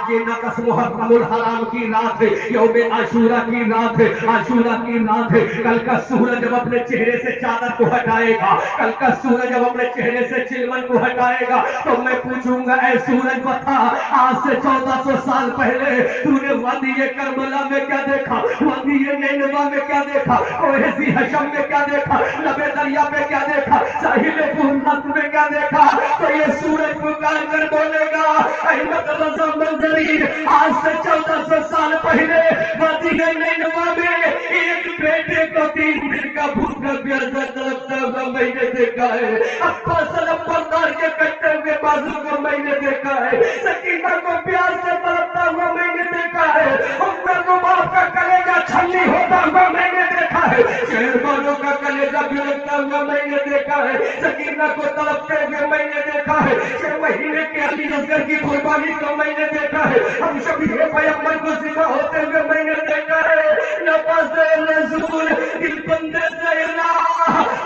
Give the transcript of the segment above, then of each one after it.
آج یہ نقص محرم الحرام کی رات ہے، یوم عاشورہ کی رات ہے، عاشورہ کی رات ہے۔ کل کا سورج جب اپنے چہرے سے چادر کو ہٹائے گا، کل کا سورج جب اپنے چہرے سے چلمن کو ہٹائے گا، تو میں پوچھوں گا اے سورج بتا آج سے 1400 سال پہلے تو نے وادی کربلا میں کیا دیکھا، وادی نینوا میں کیا دیکھا، اویسی حشم میں کیا دیکھا، لب دریا پہ کیا دیکھا، ساحل فرات میں کیا دیکھا؟ تو یہ سورج پکار کر بولے گا احمد رضا منظری آج سے 1400 سال پہلے وادی نینوا میں ایک بیٹے کو 3 دن کا بھوکا پیاسا تڑپتا ہوا میں نے دیکھا ہے، ابا سلم بردار کے کٹے ہوئے بازو کو میں نے دیکھا ہے، سکینہ کو پیار سے تڑپتا ہوا میں نے دیکھا ہے، عمر کو باپ کا کلیجہ چھلنی ہوتا ہوا میں نے دیکھا ہے، شہر والوں کا کلیجہ بھڑکتا ہوا میں نے دیکھا ہے، سکینہ کو تڑپتے ہوئے میں نے دیکھا ہے، 6 مہینے کے علی اصغر کی قربانی کو میں نے دیکھا ہے، ہم شفیع پیغمبر کو ذبح ہوتے ہوئے میں نے دیکھا ہے، نواز رسول دل بندے زہرا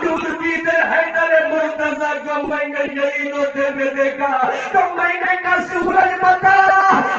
دودھ پیتے حیدر مرتضیٰ کو میں نے یہی روتے میں دیکھا، تو میں نے کہا سورج بتا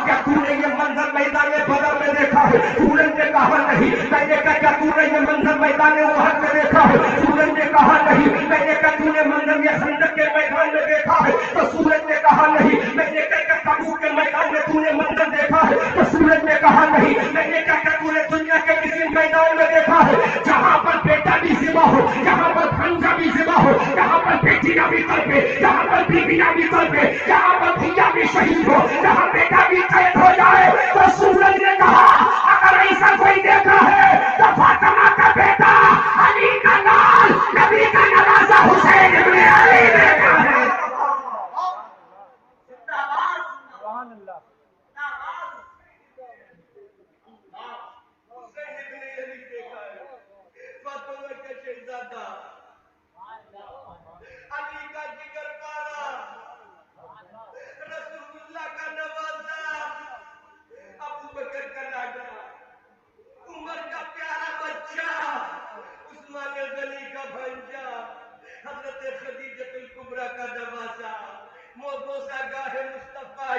کیا تو نے یہ منظر میدان بدر میں دیکھا ہے؟ سورج نے کہا نہیں۔ میں نے کہا کیا تو نے یہ منظر میدان احد میں دیکھا ہے؟ سورج نے کہا نہیں۔ میں نے کہا تو نے منظر یہ خندق کے میدان میں دیکھا ہے؟ تو سورج نے کہا نہیں۔ میں نے کہا تبوک کے میدان میں تو نے منظر دیکھا ہے؟ تو سورج نے کہا نہیں۔ میں نے کہا تو نے دنیا کے کسی میدان میں دیکھا ہے جہاں پر بیٹا بھی ذبح ہو، جہاں پر بھنجا بھی ذبح ہو، جہاں پر بیٹیاں بھی تڑپے، جہاں پر بیویاں بھی تڑپے، جہاں پر بھیا بھی شہید ہو، جہاں بیٹا بھی قید ہو جائے؟ تو سورج نے کہا اگر ایسا کوئی دیکھا ہے تو فاطمہ کا بیٹا علی کا لال نبی کا نوازا حسین ابن علی دیکھا ہے۔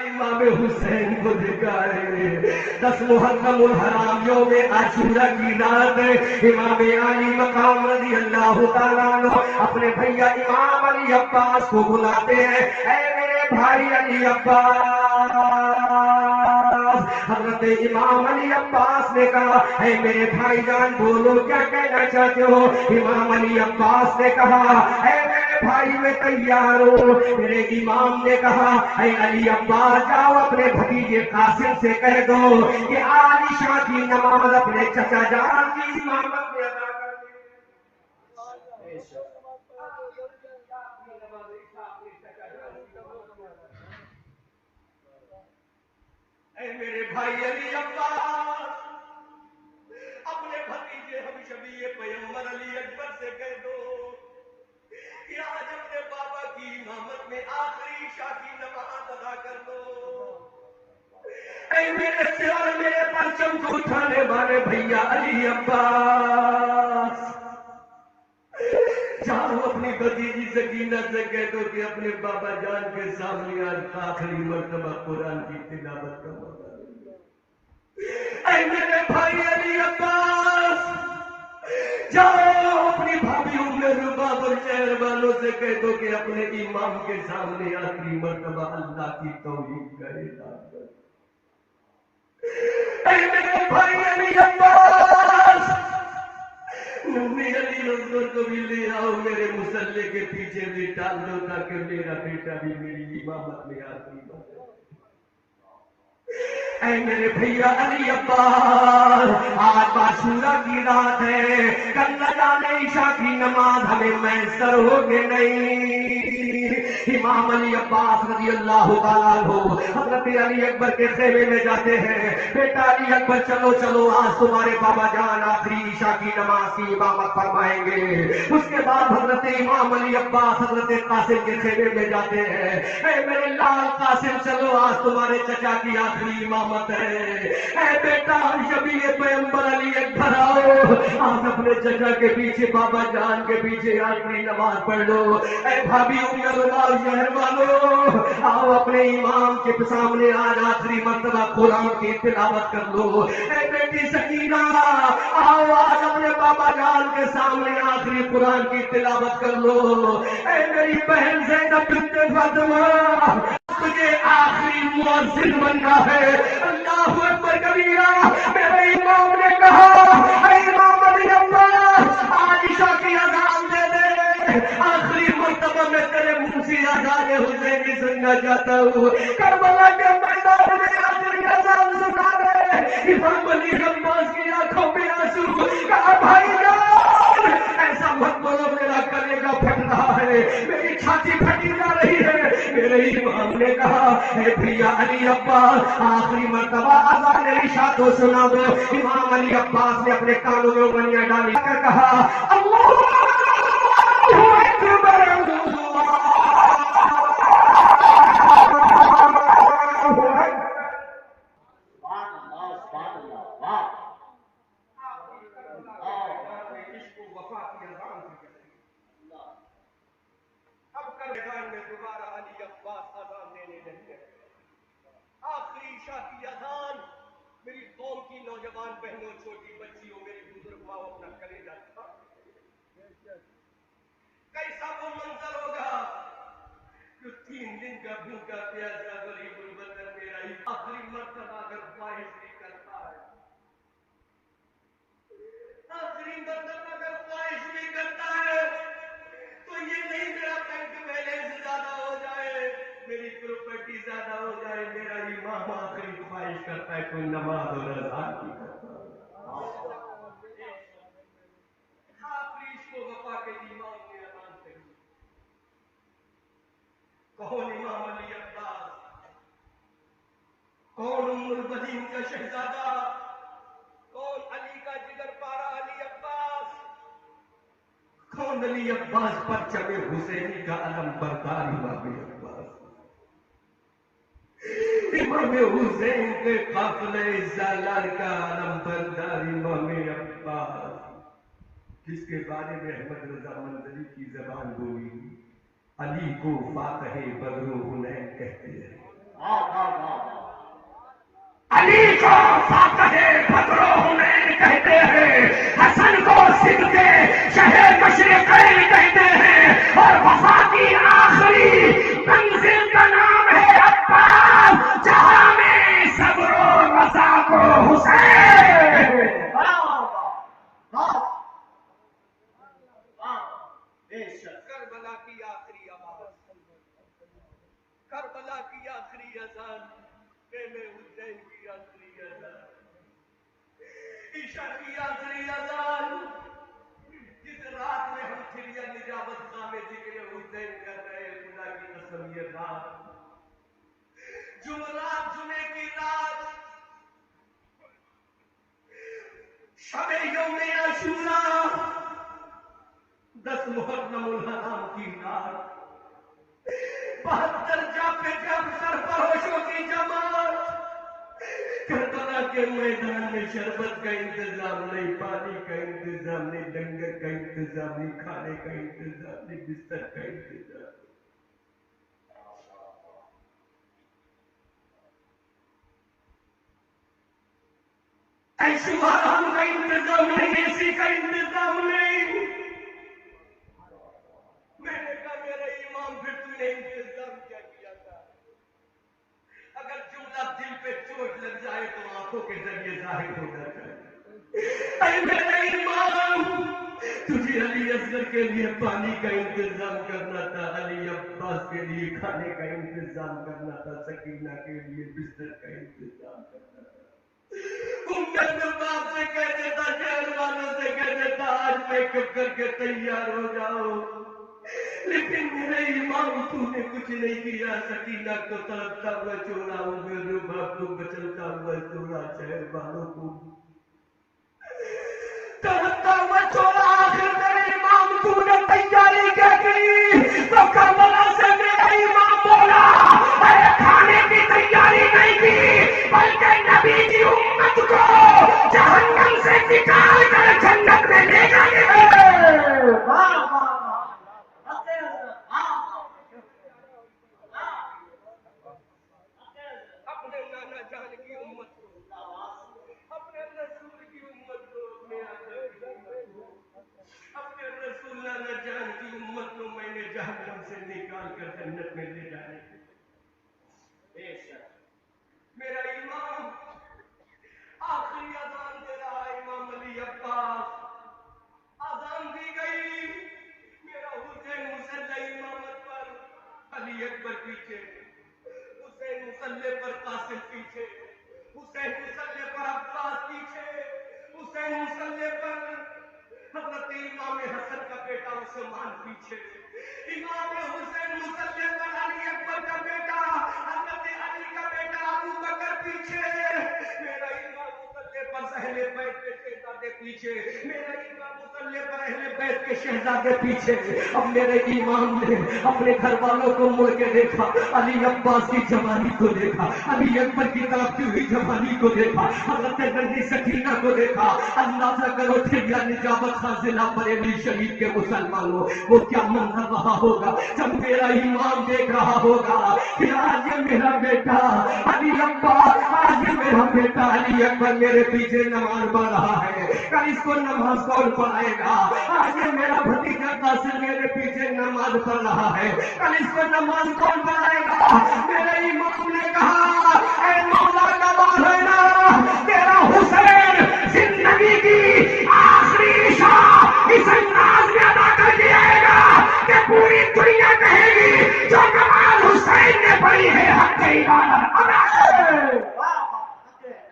امام حسین کو دیکھا ہے۔ 10 محرم الحرام یوم عاشورہ کی رات ہے۔ امام علی مقام رضی اللہ تعالیٰ عنہ اپنے بھیا امام علی عباس کو بلاتے ہیں، اے میرے بھائی علی عباس۔ حضرت امام علی عباس نے کہا اے میرے بھائی جان بولو کیا کہنا چاہتے ہو؟ امام علی عباس نے کہا اے میرے بھائی میں تیار ہوں۔ میرے امام نے کہا اے علی عباس جاؤ اپنے بھتیجے قاسم سے کہہ دو کہ عائشہ کی نماز اپنے چچا جان کی امامت میں ادا کر دے۔ اے میرے بھائی علی عباس اپنے بھتیجے ہم شبیہ پیغمبر علی اکبر سے کہہ دو کہ آج اپنے بابا کی امامت میں آخری عشاء کی نماز ادا کر دو۔ اے میرے سے اور میرے پرچم کو اٹھانے والے بھیا علی عباس جاؤ اپنی بھتیجی سکینہ سے کہہ دو کہ اپنے بابا جان کے سامنے آج آخری مرتبہ قرآن کی تلاوت کا موقع دے۔ اے میرے بھائی علی عباس جاؤ اپنی بھابھی ام رباب اور شہر والوں سے کہہ دو کہ اپنے امام کے سامنے آخری مرتبہ اللہ کی توحید کا اعلان کر دو۔ اے میرے بھائی علی عباس نمی علی اصغر کو بھی لے آؤ، میرے مسلح کے پیچھے بھی ڈال دو تاکہ میرا بیٹا بھی میری امامت میں آخری بات۔ اے میرے بھیا علی عباس آج عاشورہ کی رات ہے، کل نہ جانے عشاء کی نماز ہمیں میسر ہوگے نہیں۔ امام علی عباس رضی اللہ تعالیٰ عنہ حضرت علی اکبر کے خیمے میں جاتے ہیں، بیٹا علی اکبر چلو چلو آج تمہارے بابا جان آخری عشاء کی نماز کی امامت فرمائیں گے۔ اس کے بعد حضرت امام علی عباس حضرت قاسم کے خیمے میں جاتے ہیں، اے میرے لال قاسم چلو آج تمہارے چچا کی آخری امامت علامت ہے۔ اے بیٹا شبیہ پیغمبر علی اکبر آؤ، آج اپنے چچا کے پیچھے بابا جان کے پیچھے آخری نماز پڑھ لو۔ اے بھابھی رومال شہر والو آؤ اپنے امام کے سامنے آج آخری مرتبہ قرآن کی تلاوت کر لو۔ اے بیٹی سکینہ آؤ آج اپنے بابا جان کے سامنے آخری قرآن کی تلاوت کر لو۔ اے میری بہن زینب بنت فاطمہ تجھے آخری مؤذن بننا ہے۔ اللہ اکبر کبیرہ۔ میرے امام نے کہا اے امام علی عباس آج عشاء کی اذان دے دے، آخری مرتبہ میں تیرے منہ سے اذان حسین کی سننا چاہتا ہوں۔ کربلا کے میدان میں آخری اذان سنا دے۔ امام علی عباس کی آنکھوں میں آنسو، کہا بھائی جان ایسا مت بولو، میرا کلیجہ پھٹ رہا ہے، میری چھاتی پھٹی جا رہی ہے۔ میرے امام نے کہا اے بھیا علی عباس آخری مرتبہ اذان عشاء تو سنا دو۔ امام علی عباس نے اپنے کانوں میں انگلیاں ڈالی کر کہا اللہ اکبر میری قوم کی نوجوان بہنوں، چھوٹی بچیوں، میری بزرگ ماں اپنا کلیجہ تھا۔ کیسا وہ منظر ہوگا کہ 3 دن کا بھوکا پیاسا غریب الوطن میرا ہی آخری مرتبہ اگر خواہش نہیں کرتا ہے، آخری مرتبہ اگر خواہش نہیں کرتا ہے تو یہ نہیں میرا بینک بیلنس زیادہ ہو جائے، میری پراپرٹی زیادہ ہو جائے، میرا امام آخری خواہش کرتا ہے کوئی نماز اور اذان کی کرتا ہے۔ آخری عشق و وفا کے امام نے اذان کہی۔ کون امام علی عباس، کون ام البنین کا شہزادہ، کون علی کا جگر پارا علی عباس، کون علی عباس پرچم حسینی کا علم بردار امام عباس، امام حسین کے قافلے سالار کا علم بردار امام عباس، جس کے بارے میں احمد رضا منظری کی زبان بولی علی کو فاتح بدر و حنین کہتے ہیں۔ علی کو فاتح بدر و حنین کہتے ہیں، حسن کو صدق شہر مشرقین کہتے ہیں، اور وفا کی آخری منزل کا نام ہے عباس، جہاں میں صبر و رضا کو حسین۔ کربلا کی آخری آواز، کربلا کی آخری اذان، خیمے حسین کی آخری اذان، عشاء کی آخری اذان، جس رات میں ہم چڑیا نجابت خاں میں ذکر حسین کر رہے ہیں، خدا کی قسم یہ رات جمعرات، جمعے کی رات، شب یوم عاشوراء، 10 محرم الحرام کی رات، 72 جاپے جب سرفروشوں کی جماعت، کربلا کے میدان میں شربت کا انتظام نہیں، پانی کا انتظام نہیں، لنگر کا انتظام نہیں، کھانے کا انتظام نہیں، بستر کا انتظام نہیں۔ ایسو آرام کا انتظام نہیں، اے سی کا انتظام نہیں۔ میں نے کہا میرا امام پھر تو نے انتظام کیا کیا تھا؟ اگر جملہ دل پہ چوٹ لگ جائے تو آنکھوں کے ذریعے ظاہر ہو جاتا ہے۔ اے میرا امام تجھے علی اصغر کے لیے پانی کا انتظام کرنا تھا، علی عباس کے لیے کھانے کا انتظام کرنا تھا، سکینہ کے لیے بستر کا انتظام کرنا تھا۔ باپ سے کہہ دیتا، شہر والوں سے کہہ دیتا آج میک اپ کر کے تیار ہو جاؤ، لیکن میرے امام تو نے کچھ نہیں کیا۔ سکینہ کو تڑپتا ہوا چھوڑا، میرے باپ کو بچلتا ہوا چھوڑا، شہر والوں کو تڑپتا ہوا چھوڑا۔ آخر میرے امام تو نے تیاری کیا کی؟ تو کربلا سے میرا امام بولا ارے کھانے کی تیاری نہیں کی، بلکہ امت کو جہنم سے نکال کر جنت میں لے جائیں گے. واہ واہ واہ. اپنے نانا جان کی امت کو، اپنے رسول کی امت کو، اپنے رسول نانا جان کی امت کو میں نے جہنم سے نکال کر جنت میں لے جانے کی. میرا امام آخری اذان دے رہا ہے، امام علی عباس. اذان دی گئی، میرا حسین مصلی امامت پر، علی اکبر پیچھے، حسین مصلی پر قاسم پیچھے، حسین مصلی پر عباس پیچھے، حسین مصلی پر حضرت امام حسن کا بیٹا عثمان پیچھے، امام حسین مصلی پر علی اکبر کا بیٹا حضرت علی کا بیٹا ابو بکر پیچھے، میرا امام مصلی پر اہل بیت کے شہزادے پیچھے، میرا امام مصلی پر اہل بیت کے شہزادے پیچھے. اب میرے امام نے اپنے گھر والوں کو مڑ کے دیکھا، علی عباس کی جوانی کو دیکھا، علی اکبر کی تڑپتی ہوئی جوانی کو دیکھا، حضرت ننھی سکینہ کو دیکھا. اندازہ کرو ٹھگیا نجابت خان ضلع بریلی شریف کے مسلمانوں، وہ کیا منظر رہا ہوگا جب میرا امام دیکھ رہا ہوگا کہ آج یہ میرا بیٹا علی عباس، آج یہ میرا بیٹا علی اکبر میرے پیچھے نماز پڑھ رہا ہے، کل اس کو نماز کون پڑھائے گا؟ آج یہ میرا بھتیجا قاسم میرے پیچھے نماز پڑھ رہا ہے، کل اس کو نماز کون پڑھائے گا؟ میرے امام نے کہا اے مولا کا مولانا، تیرا حسین زندگی کی آخری عشاء اس انداز میں ادا کر دیا گا کہ پوری دنیا کہے گی جو نماز حسین نے پڑھی ہے حق عبادت ادا ہے.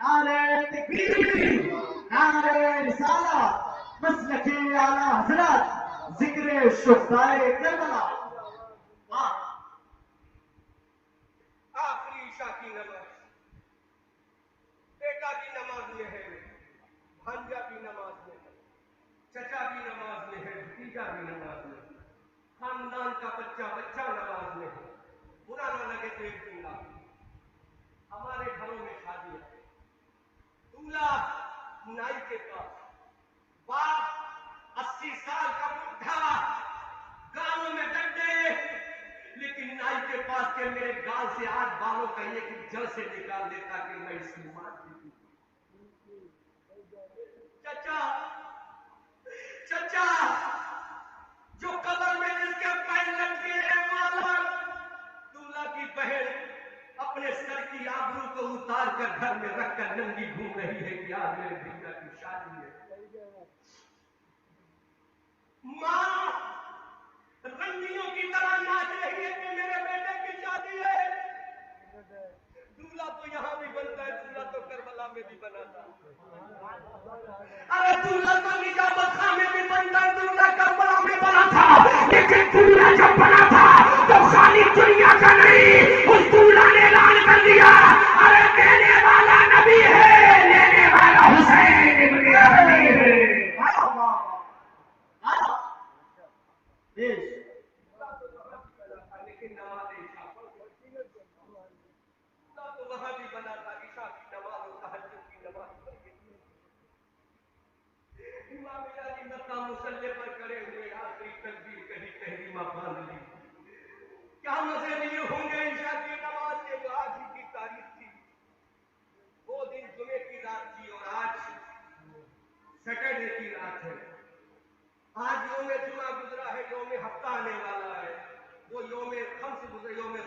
نعرہ تکبیر، نعرہ رسالت، مسلک اعلیٰ حضرت، ذکر شہدائے کربلا. آخری عشاء کی نماز، بیٹا کی نماز میں ہے، بھانجا بھی نماز میں ہے، چچا بھی نماز میں ہے، بھتیجا بھی نماز میں ہے، خاندان کا بچہ نماز میں ہے. برا نہ لگے تو ایک جملہ، ہمارے گھروں میں شادی ہے، دولہا نائی کے پاس، باپ 80 سال کا بڈھا، گالوں میں ڈنڈے، لیکن نائی کے پاس کے میرے گال سے آج بالوں کا ایک جڑ سے نکال دیتا کہ میں اس کی ماں کی. چچا جو قبر میں جس کے پیر لٹکے ہیں والا، دولہا کی بہن اپنے سر کی آبرو کو اتار کر گھر میں رکھ کر ننگی گھوم رہی ہے کہ آج میرے بھیا کی شادی ہے. ماں رنگیوں کی طرح ناچ رہی ہے کہ میرے بیٹے کی شادی ہے. دولہا تو یہاں بھی بنتا ہے، دولہا تو کربلا میں بھی بنا تھا. ارے دولہا تو نجابت خان میں بھی بنتا ہے، دولہا کربلا میں بنا تھا. لیکن دولہا جب بنا تھا تو خالی دنیا کا نہیں، اس دولہا نے اعلان کر دیا ارے دینے والا نبی ہے، لینے والا حسین ابن علی ہے. لیکن نماز عشاء تو وہاں بھی بنا تھا، عشاء کی نماز اور تہجد کی نماز پڑھ کے امام علی مقام مصلی پر کھڑے ہوئے، آخری تکبیر کہی، تحریمہ باندھ لی. کیا مزے لیے ہوں گے عشاء کی نماز کے؟ جو آج ہی کی تاریخ تھی، وہ دن جمعے کی رات تھی اور آج سیٹرڈے کی رات ہے. آج یوم جمعہ گزرا ہے، یوم ہفتہ آنے والا ہے. وہ یوم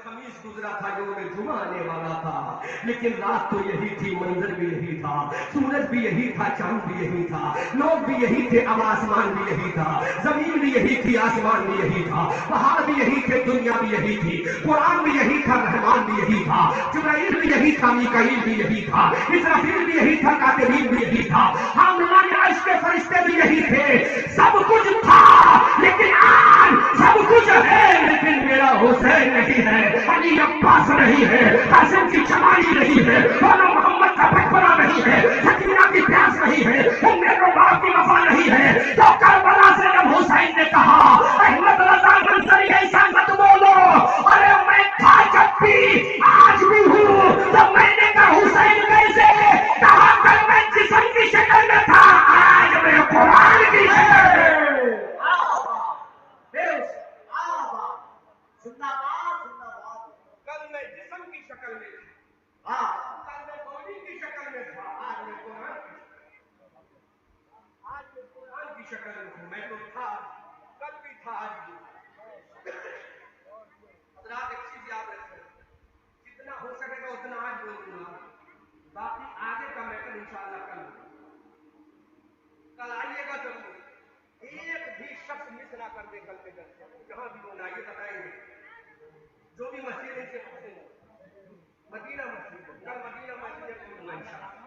خمیس گزرا تھا، یوم جمعہ آنے والا تھا. لیکن رات تو یہی تھی، منظر بھی یہی تھا، سورج بھی یہی تھا، چاند بھی یہی تھا، لوگ بھی یہی تھے، اب آسمان بھی یہی تھا، زمین بھی یہی تھی، آسمان بھی یہی تھا، پہاڑ بھی یہی تھے، دنیا بھی یہی تھی، قرآن بھی یہی تھا، رحمان بھی یہی تھا، جبرائیل بھی یہی تھا، میکائیل بھی یہی تھا، اسرافیل بھی یہی تھا، کاتبین بھی یہی تھا، حاملان عرش کے فرشتے بھی یہی تھے. سب کچھ تھا لیکن آج سب کچھ ہے لیکن میرا حسین نہیں ہے، علی عباس نہیں ہے، قاسم کی جوانی نہیں ہے، مولا محمد کا بچپنا نہیں ہے، سکینہ کی پیاس نہیں ہے، ام الرباب کی وفا نہیں ہے. تو کربلا سے جب حسین نے کہا احمد رضا منصری ایسا مت بولو، ارے میں تھا جب بھی آج بھی ہوں، تو میں نے کہا حسین کیسے؟ کہا کل کر دے کل میں جہاں بھی ہونا یہ بتائیں گے جو بھی مسجد ان سے پوچھیں گے مدینہ مسجد کل مدینہ مسجد کروں گا انشاءاللہ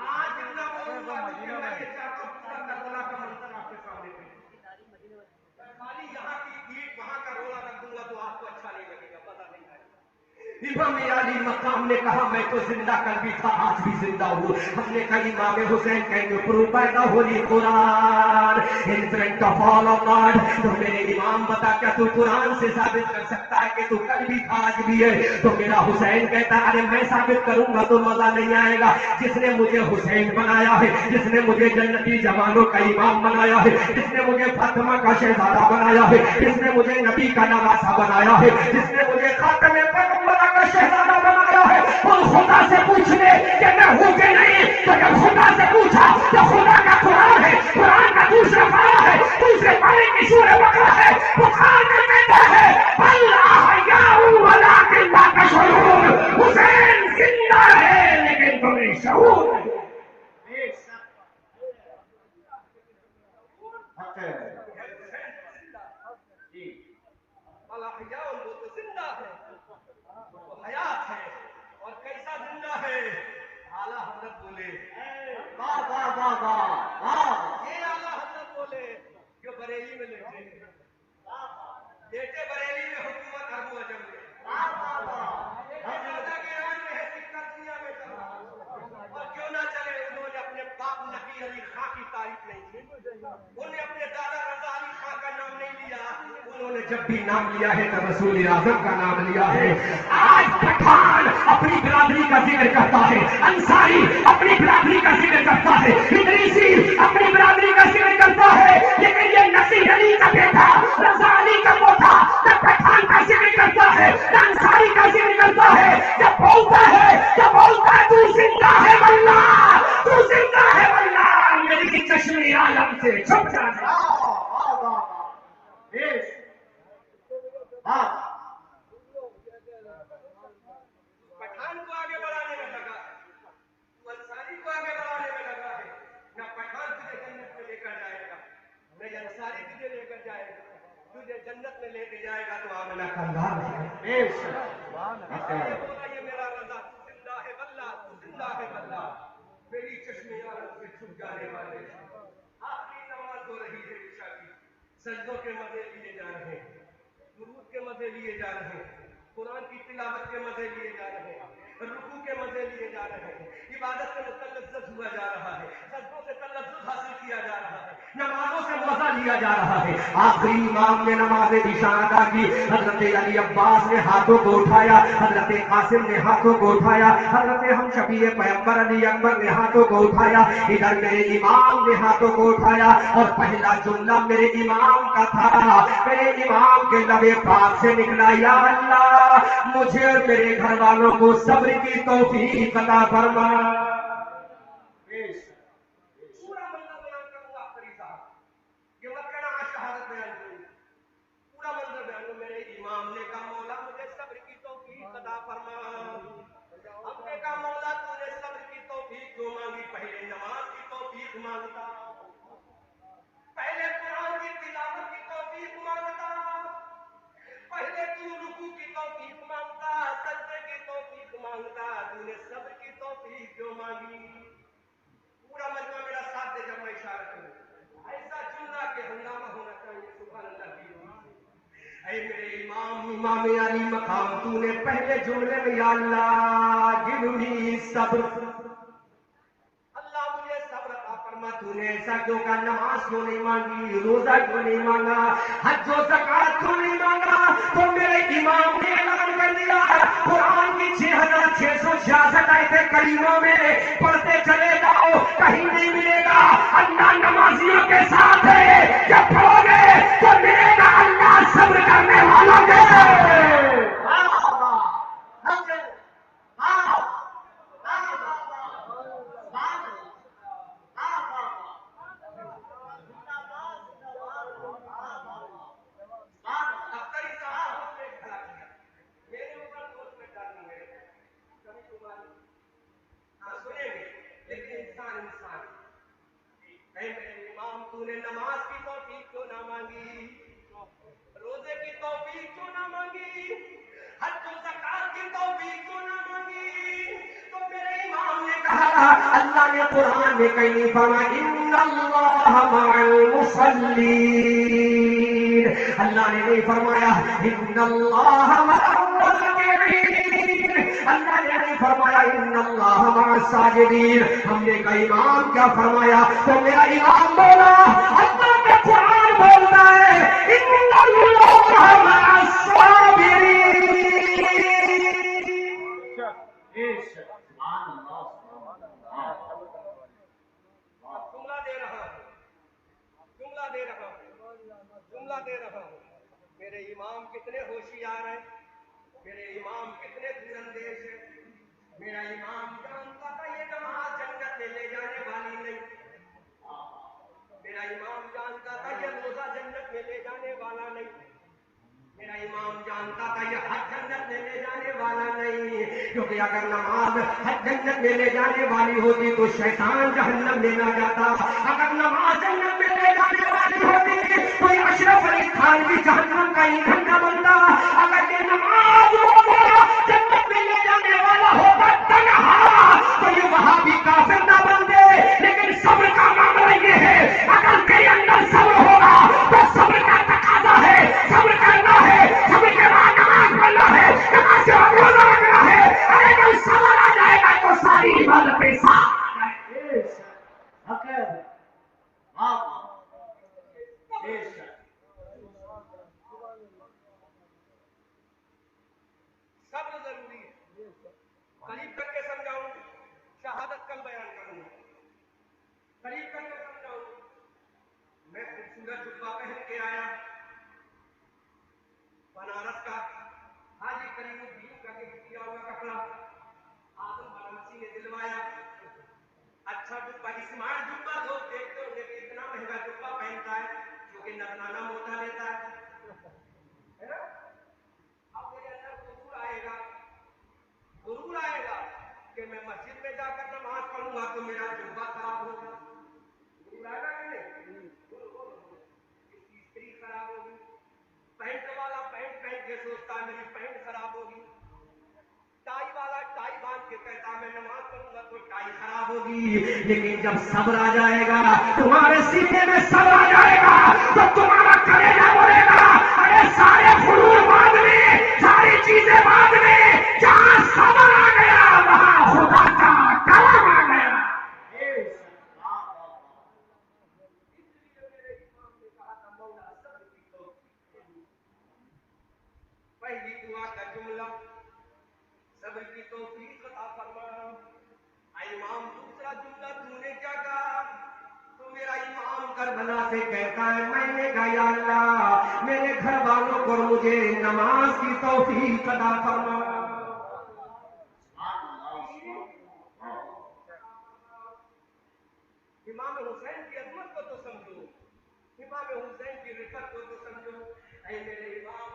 آج جتنا بولوں گا کہ میں یہ چاہتا ہوں پورا کربلا کا منظر آپ کے سامنے ہے خالی یہاں کی پیٹ وہاں کا رولا رکھ دوں گا تو آپ کو اچھا نہیں لگے گا پتہ نہیں ہے امام علی مقام نے کہا میں تو زندہ کر بھی تھا آج بھی زندہ ہوں ہم نے کہا امام حسین کہیں پرو پیدا holy Quran in front of all of God تو میرے امام بتا کیا تو قرآن سے ثابت کر سکتا ہے کہ تو کل بھی تھا آج بھی ہے تو میرا حسین کہتا ہے ارے میں ثابت کروں گا تو مزہ نہیں آئے گا جس نے مجھے حسین بنایا ہے جس نے مجھے جنتی جوانوں کا امام بنایا ہے جس نے مجھے فاطمہ کا شہزادہ بنایا ہے جس نے مجھے نبی کا نواسہ بنایا ہے جس نے مجھے خاتم پیغمبر کا شہزادہ بنایا ہے ان خدا سے پوچھ لے کہ میں ہوں کہ نہیں تو جب خدا سے پوچھا تو خدا کا قرآن ہے قرآن کا دوسرا پارا ہے دوسرے پارے کی سورہ بقرہ ہے بخار میں کہتا ہے بل احیاء ولکن لا تشعرون حسین زندہ ہے لیکن تمہیں شعور نہیں حیات ہے اور کیسا زندہ ہے اعلیٰ حضرت بولے واہ واہ واہ واہ یہ اعلیٰ حضرت بولے جو بریلی میں لیٹے بریلی میں حکومت ارب و عجم میں زیادہ کے ران میں ہے سکہ دنیا میں چل رہا اور کیوں نہ چلے انہوں نے اپنے باپ نقی علی خان کی تعریف نہیں کی انہوں نے اپنے دادا رضا علی خان کا نام نہیں لیا انہوں نے جب بھی نام لیا ہے تو رسول اعظم کا نام لیا ہے آج پٹھان اپنی برادری کا ذکر کرتا ہے انصاری اپنی برادری کا ذکر کرتا ہے ادریسی اپنی برادری کا ذکر کرتا ہے لیکن یہ نصیر علی کا بیٹا رضا علی کا پوتا نہ پٹھان کا ذکر کرتا ہے نہ انصاری کا ذکر کرتا ہے جب بولتا ہے تو زندہ ہے واللہ تو زندہ ہے واللہ میری چشم عالم سے چھپ جانا پٹھان کو آگے بڑھانے میں لگا ہے تو انصاری کو آگے بڑھانے میں لگا ہے نہ پٹھان تجھے جنت میں لے کر جائے گا نہ انصاری تجھے لے کر جائے گا تجھے جنت میں لے کے جائے گا تو آمنہ کا لال ہے بولا یہ میرا رضا تو زندہ ہے واللہ تو زندہ ہے واللہ میری چشم عالم سے چھپ جانے والے آخری نماز ہو رہی ہے عشاء کی سجدوں کے مزے لیے جا رہے ہیں درود کے مزے لیے جا رہے ہیں قرآن کی تلاوت کے مزے لیے جا رہے ہیں رکوع کے مزے لیے جا رہے ہیں عبادت سے تلذذ ہوا جا رہا ہے سجدوں سے تلذذ حاصل کیا جا رہا ہے نمازوں سے مزہ لیا جا رہا ہے آخری امام نے نماز عشاء ادا کی حضرت علی عباس نے ہاتھوں کو اٹھایا حضرت قاسم نے ہاتھوں کو اٹھایا حضرت ہم شفیع پیغمبر علی اکبر نے ہاتھوں کو اٹھایا ادھر میرے امام نے ہاتھوں کو اٹھایا اور پہلا جملہ میرے امام کا تھا میرے امام کے لب پاک سے نکلا یا اللہ مجھے اور میرے گھر والوں کو صبر کی توفیق عطا فرما پورا منظر بیان کروں گا اختری صاحب یہ مت کہنا آج شہادت بیان کروں پورا منظر بیان کروں میرے امام نے کہا مولا مجھے صبر کی توفیق عطا فرما ہم نے کہا مولا تو نے صبر کی توفیق جو مانگی پہلے نماز کی توفیق مانگتا پہلے قرآن کی تلاوت کی توفیق مانگتا پہلے تو رکوع کی توفیق مانگتا سجدے کی توفیق مانگتا تو نے صبر کی توفیق جو مانگی پورا مجمع میرا ساتھ دے جب میں اشارہ کروں ایسا جملہ کہ ہنگامہ ہونا چاہیے سبحان اللہ کی اے میرے امام علی مقام تو نے پہلے جملے میں یا اللہ give me صبر اللہ مجھے صبر عطا فرما تو نے ایسا کیوں کہا نماز کیوں نہیں مانگی روزہ کیوں نہیں مانگا حج و زکات کیوں نہیں مانگا تو میرے امام نے اعلان کر دیا قرآن کی 6666 آیتیں کریموں میں پڑھتے چلے جاؤ کہیں نہیں ملے گا اللہ نمازیوں کے ساتھ ہے جب پڑھو گے تو ملے گا اللہ صبر کرنے والوں کے اللہ نے قرآن میں کہیں نہیں فرمایا ان اللہ مع المصلین، اللہ نے نہیں فرمایا ان اللہ مع الراکعین، اللہ نے نہیں فرمایا ان اللہ مع الساجدین۔ ہم نے کہا امام کیا فرمایا؟ تو میرا امام بولا، اللہ کا قرآن بولتا ہے ان اللہ مع الصابرین۔ میرے امام کتنے ہوشیار ہیں، میرے امام کتنے دور اندیش ہیں۔ میرا امام جانتا تھا یہ نماز جنت میں لے جانے والی نہیں، میرا امام جانتا تھا یہ روزہ جنت میں لے جانے والا نہیں، میرا امام جانتا تھا یہ حج جنت میں لے جانے والا نہیں، کیونکہ اگر نماز حج جنت میں لے جانے والی ہوتی تو شیطان جہنم میں نہ جاتا، اگر نماز جنت میں لے جانے والی ہوتی تو یہ اشرف علی خان بھی جہنم کا ایندھن نہ بنتا، اگر یہ نماز جنت میں لے جانے والا ہوتا تنہا تو یہ وہاں بھی کافر نہ بنتے۔ لیکن صبر کا معاملہ یہ ہے، اگر تیرے اندر صبر ہوگا تو صبر کا تقاضا ہے صبر کرنا ہے، صبر کے بعد نماز پڑھنا ہے، نماز کے بعد روزہ رکھنا ہے۔ اگر کوئی صبر آ جائے گا تو ساری عبادتیں صاف آ جائیں گی۔ صبر ضروری ہے، قریب کر کے سمجھاؤں، شہادت کل بیان کروں، قریب کر کے سمجھاؤں۔ میں خوبصورت جبہ پہن کے آیا بنارس کا، حاجی کریم الدین کا گفٹ کیا ہوا کپڑا آدم بنارسی نے دلوایا، اچھا جبہ اسمارٹ جبہ لوگ دیکھتے ہوں گے کہ اتنا مہنگا جبہ پہنتا ہے جو کہ نذرانہ موٹا لیتا ہے نا؟ اب میرے اندر ضرور آئے گا کہ میں مسجد میں جا کر نماز پڑھوں گا تو میرا جبہ خراب ہوگا، ضرور آئے گا کہ نہیں؟ اس کی استری خراب ہوگی، پینٹ والا پینٹ پہن کے سوچتا ہے میری پینٹ خراب ہوگی، ٹائی والا ٹائی باندھ کے کہتا میں نماز پڑھوں گا تو ٹائی خراب ہوگی۔ لیکن جب صبر آ جائے گا، تمہارے سینے میں صبر آ جائے گا تو تمہارا کلیجہ بولے گا ارے سارے فروغ بعد میں، ساری چیزیں بعد میں، جہاں صبر آ گیا وہاں خدا کا کلام آ گیا۔ پہلی دعا کا جملہ صبر کی توفیق عطا فرما۔ اے امام دوسرا جملہ تو نے کیا کہا؟ تو میرا امام کربلا سے کہتا ہے میں نے کہا یا اللہ میرے گھر والوں کو مجھے نماز کی توفیق عطا فرما۔ امام حسین کی عظمت کو تو سمجھو، امام حسین کی رفت کو تو سمجھو۔ اے میرے امام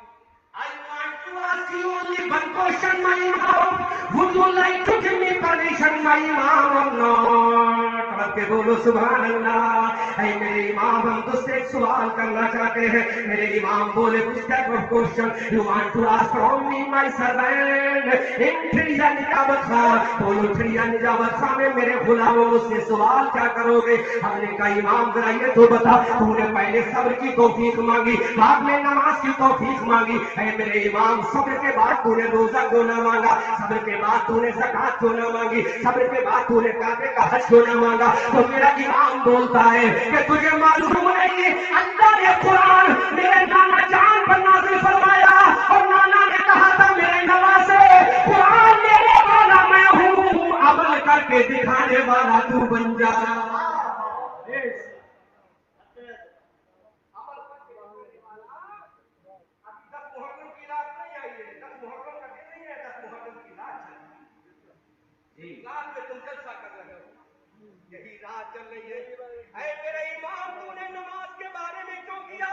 I want to ask you only one question, my Imam. Would you like to give me permission, my Imam, or not? آپ کے بولو سبحان اللہ۔ اے میرے امام ہم تجھ سے ایک سوال کرنا چاہتے ہیں۔ میرے امام بولے which type of question you want to ask from me, my servant? ایک ٹھڑیا نجابت خان، بولو ٹھڑیا نجابت خان میں میرے غلاموں مجھ سے سوال کیا کرو گے؟ ہم نے کہا امام ذرا یہ تو بتا، تو نے پہلے صبر کی توفیق مانگی، بعد میں نماز کی توفیق مانگی، اے میرے امام صبر کے بعد تو نے روزہ کیوں نہ مانگا؟ صبر کے بعد تو نے زکات کیوں نہ مانگی؟ صبر کے بعد تو نے کعبے کا حج کیوں نہ مانگا؟ تو میرا امام بولتا ہے کہ تجھے معلوم نہیں اللہ نے قرآن میرے نانا جان پر نازل فرمایا اور نانا نے کہا تھا میرے نواسے قرآن میرے والا میں ہوں، عمل کر کے دکھانے والا تو بن جا۔ یہی رات چل رہی ہے۔ اے میرے امام تو نے نماز کے بارے میں کیوں کیا؟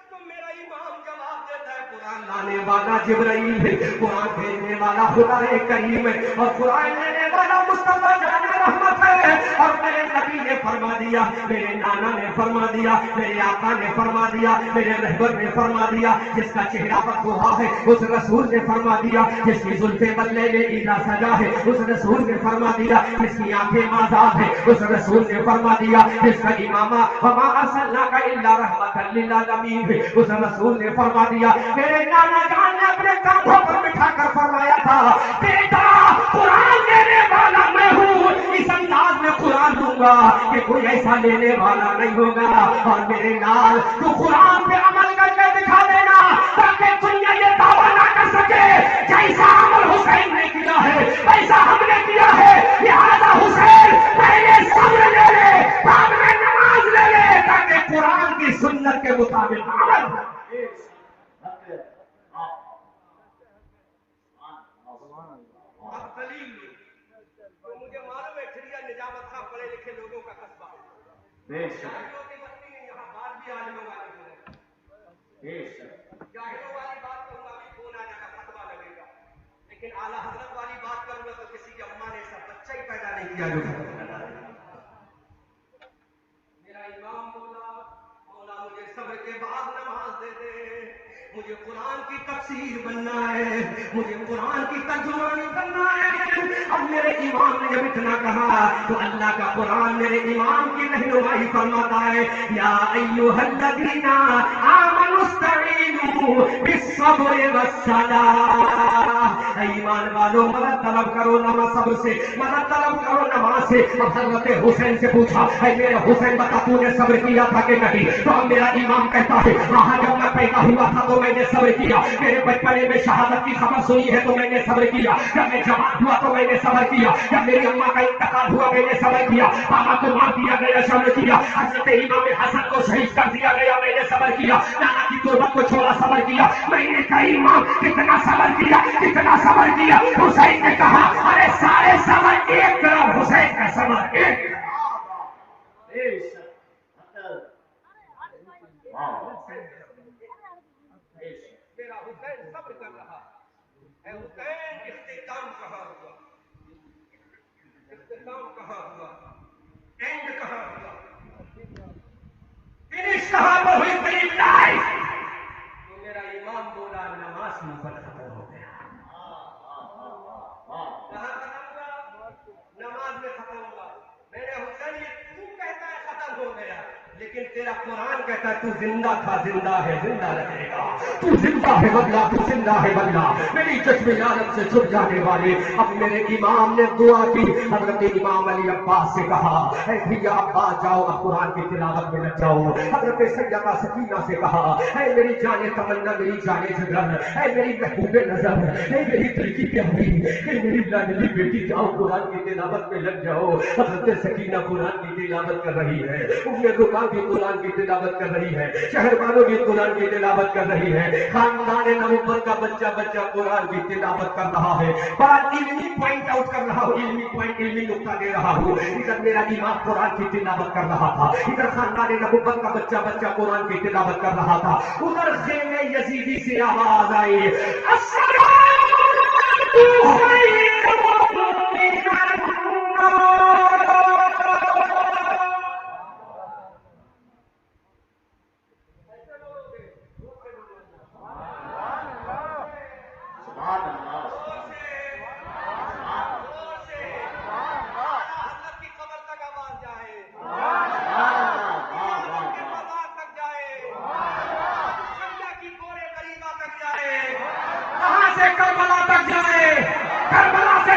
تو میرا امام جواب دیتا ہے قرآن لانے والا جبرائیل ہے، قرآن بھیجنے والا خدا کریم ہے، اور قرآن لینے والا مصطفیٰ جان رحمت رحمت ہے. اور میرے نبی نے فرما دیا, میرے نانا نے فرما دیا, میرے آقا نے فرما دیا, میرے رہبر نے فرما دیا, جس کا چہرہ بکھوا ہے اس رسول نے فرما دیا, جس کی زلفیں بلے میں ایلا سجا ہے اس رسول نے فرما دیا, جس کی آنکھیں مازاد ہے اس رسول نے فرما دیا, جس کا امامہ وما ارسلناک الا رحمۃ للعالمین ہے اس رسول نے فرما دیا. میرے نانا جان نے اپنے کاندھوں پر بٹھا کر فرمایا تھا, بیٹا قرآن دینے والا میں ہوں, اس انداز میں قرآن دوں گا کہ کوئی ایسا لینے والا نہیں ہوگا. اور میرے لال تو قرآن پہ عمل کر کے دکھا دینا تاکہ دنیا یہ دعویٰ نہ کر سکے جیسا عمل حسین نے کیا ہے ویسا ہم نے کیا ہے. لہذا حسین پہلے صبر لے لے, بعد میں نماز لے لے, تاکہ قرآن کی سنت کے مطابق عمل ہو. اب دلیل تو مجھے معلوم ہے کھڑیا نجابت خاں پڑھے لکھے لوگوں کا قصبہ ہے. جاہلوں کی بستی میں یہاں بات بھی عالموں والی ہو رہی ہے. جاہلوں والی بات کروں گا بھی فون آ جائے گا, فتوا لگے گا, لیکن اعلیٰ حضرت والی بات کروں گا تو کسی کی اماں نے ایسا بچہ ہی پیدا نہیں کیا جو میرا امام بولا مولا مجھے صبر کے بعد نماز دے دے, مجھے قرآن کی تفسیر بننا ہے, مجھے قرآن کی ترجمانی بننا ہے. اب میرے امام نے جب اتنا کہا تو اللہ کا قرآن میرے امام کی رہنمائی فرماتا ہے, یا ایھا الذین آمنوا استعینوا بالصبر والصلاۃ. ایمان والو مدد طلب کرو نماز, صبر سے مدد طلب کرو نماز سے. اب حضرت حسین سے پوچھا, اے میرے حسین بتا تو نے صبر کیا تھا کہ نہیں؟ تو اب میرا امام کہتا ہے ہاں جب میں پیدا ہوا تھا تو میں نے صبر کیا, میرے بچپنے میں شہادت کی خبر سنی ہے تو میں نے صبر کیا, جب میں جوان ہوا تو میں نے صبر کیا, جب میری اماں کا انتقال ہوا میں نے صبر کیا, بابا کو مار دیا گیا صبر کیا, حضرت امام حسن کو شہید کر دیا گیا میں نے صبر کیا, نانا کی تربت کو چھوڑا صبر کیا. میں نے کہا امام کتنا صبر کیا, کتنا صبر کیا. حسین نے کہا ارے سارے صبر ایک طرف, حسین کا صبر ایک طرف. میرا حسین صبر کر رہا ہے. حسین اختتام کہاں ہوا, اختتام کہاں ہوا, اینڈ کہاں ہوا, فنش کہاں پر ہوئی تیری لائف. تو میرا امام بولا نماز میں پر ختم ہو گیا. کہاں ختم ہوا؟ نماز میں ختم ہوا. میرے حسین یہ تو کہتا ہے ختم ہو گیا, لیکن تیرا قرآن کہتا ہے تو زندہ تھا, زندہ ہے, زندہ رہے گا. تو زندہ ہے بدلا, تو زندہ ہے بدلا. میری چشم عالم سے چھپ جانے والے. اب میرے امام نے دعا کی, حضرت امام علی عباس سے کہا اے بھیا عباس جاؤ اب قرآن کی تلاوت میں لگ جاؤ. حضرت سیدہ سکینہ سے کہا اے میری جان تمنا, میری جان جگر, اے میری محبوب نظر, اے میری دل کی پیاری, اے میری لاڈلی بیٹی جاؤ قرآن کی تلاوت میں لگ جاؤ. حضرت سکینہ قرآن کی تلاوت کر رہی ہے, رکا بھی قرآن کی تلاوت کر رہی ہے, شہر والوں بھی قرآن کی تلاوت کر رہی ہے, خاندان نبوت کا بچہ بچہ قرآن کی تلاوت کر رہا ہے. بڑا علمی پوائنٹ آؤٹ کر رہا ہوں, علمی پوائنٹ, علمی نقطہ دے رہا ہوں. ادھر میرا امام قرآن کی تلاوت کر رہا تھا, ادھر خاندان نبوت کا بچہ بچہ قرآن کی تلاوت کر رہا تھا. ادھر خیمے یزیدی سے آواز آئی, کربلا تک جائے, کربلا سے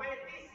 35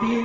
3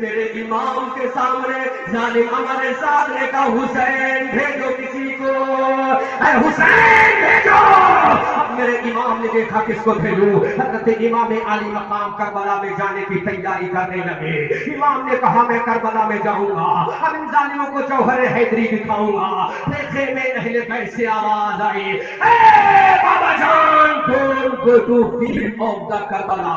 میرے امام کے سامنے ظالم ہمارے ساتھ نے کہا حسین بھیجو کسی کو، اے حسین بھیجو۔ اب میرے امام نے دیکھا کس کو بھیجوں، حضرت امام علی مقام کربلا میں جانے کی تیاری کرنے لگے۔ امام نے کہا میں کربلا میں جاؤں گا، اب ان ظالموں کو جوہر حیدری دکھاؤں گا۔ دیکھے میں اہل بیت سے آواز آئی، اے بابا جان don't go to field of the Karbala,